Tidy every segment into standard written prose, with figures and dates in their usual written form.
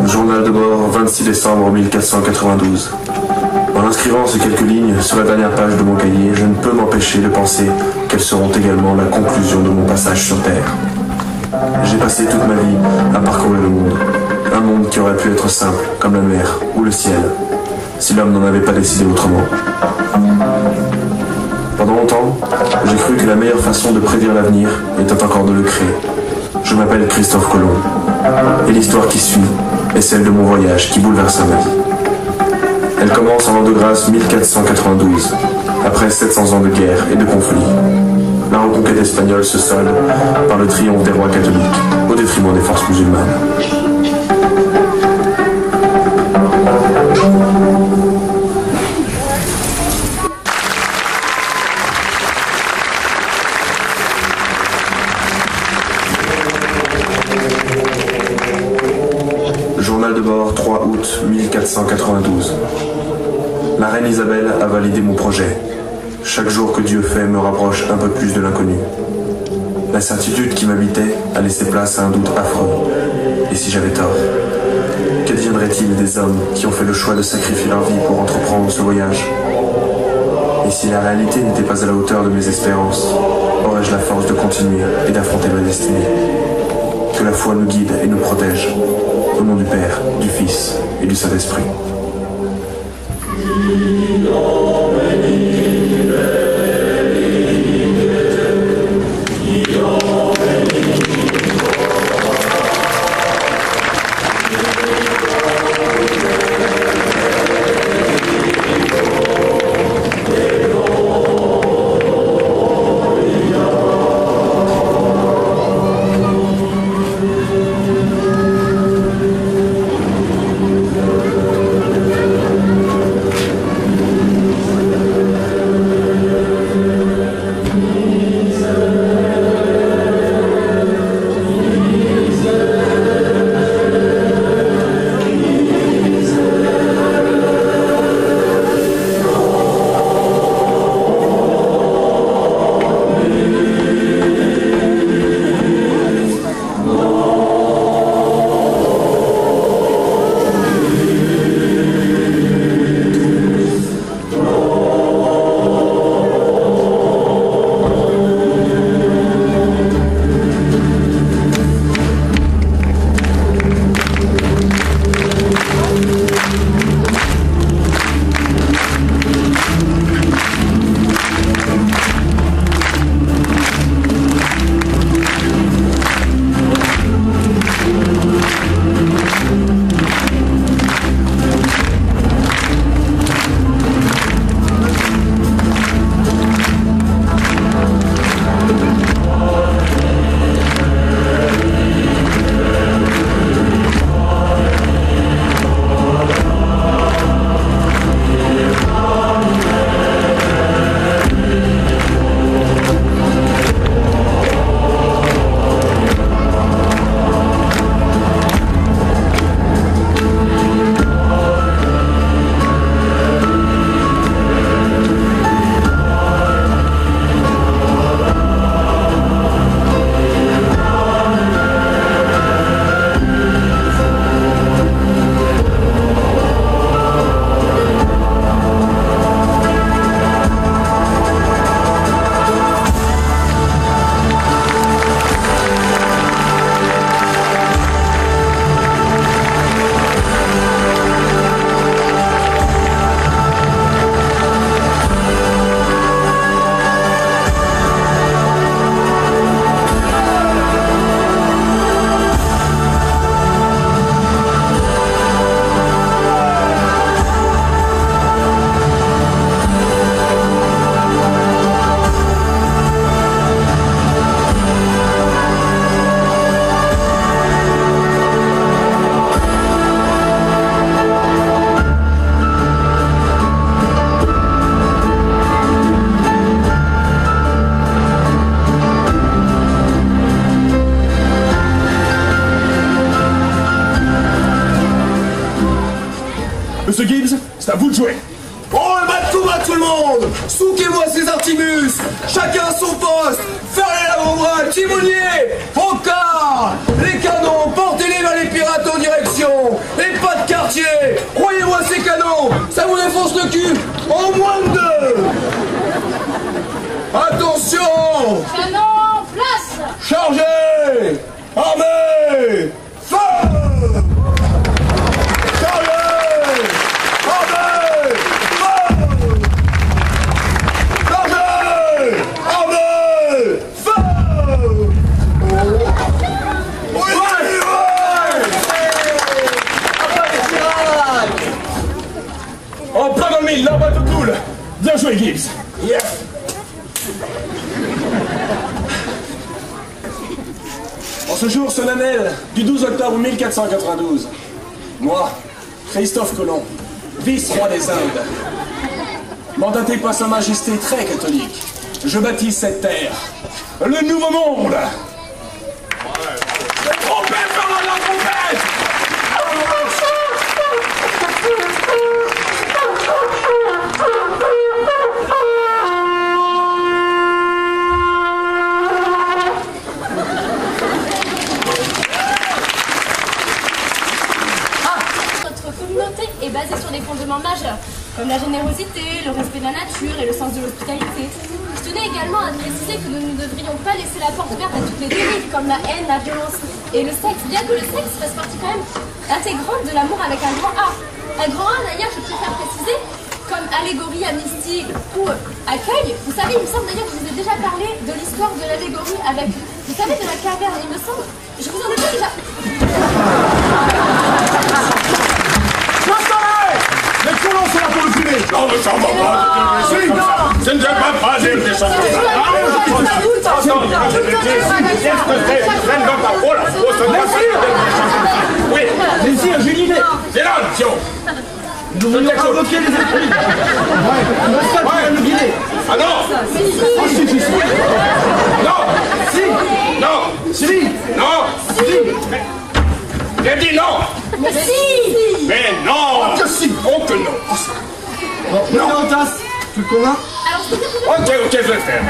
Journal de bord, 26 décembre 1492. En inscrivant ces quelques lignes sur la dernière page de mon cahier, je ne peux m'empêcher de penser qu'elles seront également la conclusion de mon passage sur Terre. J'ai passé toute ma vie à parcourir le monde. Un monde qui aurait pu être simple, comme la mer ou le ciel, si l'homme n'en avait pas décidé autrement. Pendant longtemps, j'ai cru que la meilleure façon de prédire l'avenir était encore de le créer. Je m'appelle Christophe Colomb, et l'histoire qui suit est celle de mon voyage qui bouleversa ma vie. Elle commence en l'an de grâce 1492, après 700 ans de guerre et de conflits. La reconquête espagnole se solde par le triomphe des rois catholiques, au détriment des forces musulmanes. Journal de bord, 3 août 1492. La reine Isabelle a validé mon projet. Chaque jour que Dieu fait me rapproche un peu plus de l'inconnu. La certitude qui m'habitait a laissé place à un doute affreux. Et si j'avais tort? Qu'adviendrait-il des hommes qui ont fait le choix de sacrifier leur vie pour entreprendre ce voyage? Et si la réalité n'était pas à la hauteur de mes espérances, aurais-je la force de continuer et d'affronter ma destinée? Que la foi nous guide et nous protège. Au nom du Père, du Fils et du Saint-Esprit. Monsieur Gibbs, c'est à vous de jouer. Oh, le bas de combat, tout le monde! Souquez-moi ces artimus! Chacun à son poste! Fermez l'avant-bras, timonier! Au quart! Les canons, portez-les vers les de cul en moins de 2. Attention! Canon, place! Chargez! Armez! Feu! Chargez! Armez! Feu! Chargez! Armez! Feu! Oui! En plein dans le mille, là-bas tout cool. Bien joué, Gibbs. Yes! En ce jour solennel du 12 octobre 1492, moi, Christophe Colomb, vice-roi des Indes, mandaté par Sa Majesté très catholique, je baptise cette terre le Nouveau Monde. Trompette, par la trompette! Notre communauté est basée sur des fondements majeurs, comme la générosité, le respect de la nature et le sens de l'hospitalité. Je tenais également à préciser que nous ne devrions pas laisser la porte ouverte à toutes les dérives, comme la haine, la violence et le sexe, bien que le sexe fasse partie quand même intégrante de l'amour avec un grand A. Un grand A, d'ailleurs, je préfère préciser, comme allégorie, amnistie ou accueil. Vous savez, il me semble d'ailleurs que je vous ai déjà parlé de l'histoire de l'allégorie avec, vous savez, de la caverne, il me semble. Je vous en ai pas déjà... Les colons sont là pour le fumer. Non, mais ça va pas. Je ne vais pas dire des choses. Oui, Messieurs, j'ai une idée. c'est là, Sion. Nous voulons provoquer les esprits. Ouais, on reste pas pour nous guider. Ah non. Oh, si. Non. Si. Non. Si. Non. Si. J'ai dit non. Mais si! Mais non. Que si. Oh que non. Bon, non. En tasse. Tu le convaincs? Alors, je peux dire que Ok, je vais le faire.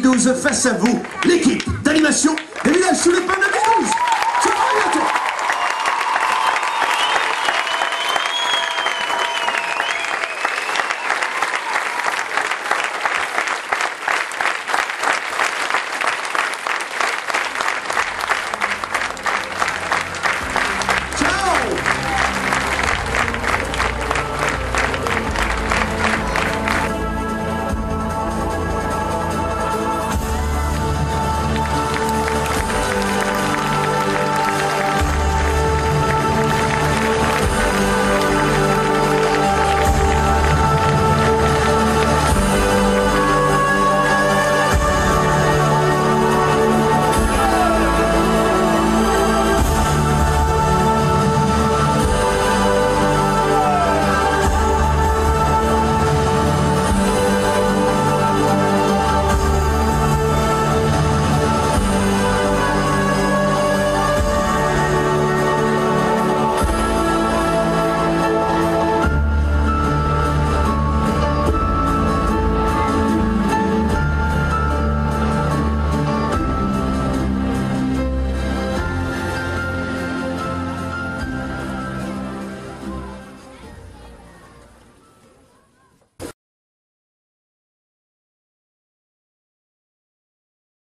2012, face à vous, l'équipe d'animation des villages sous le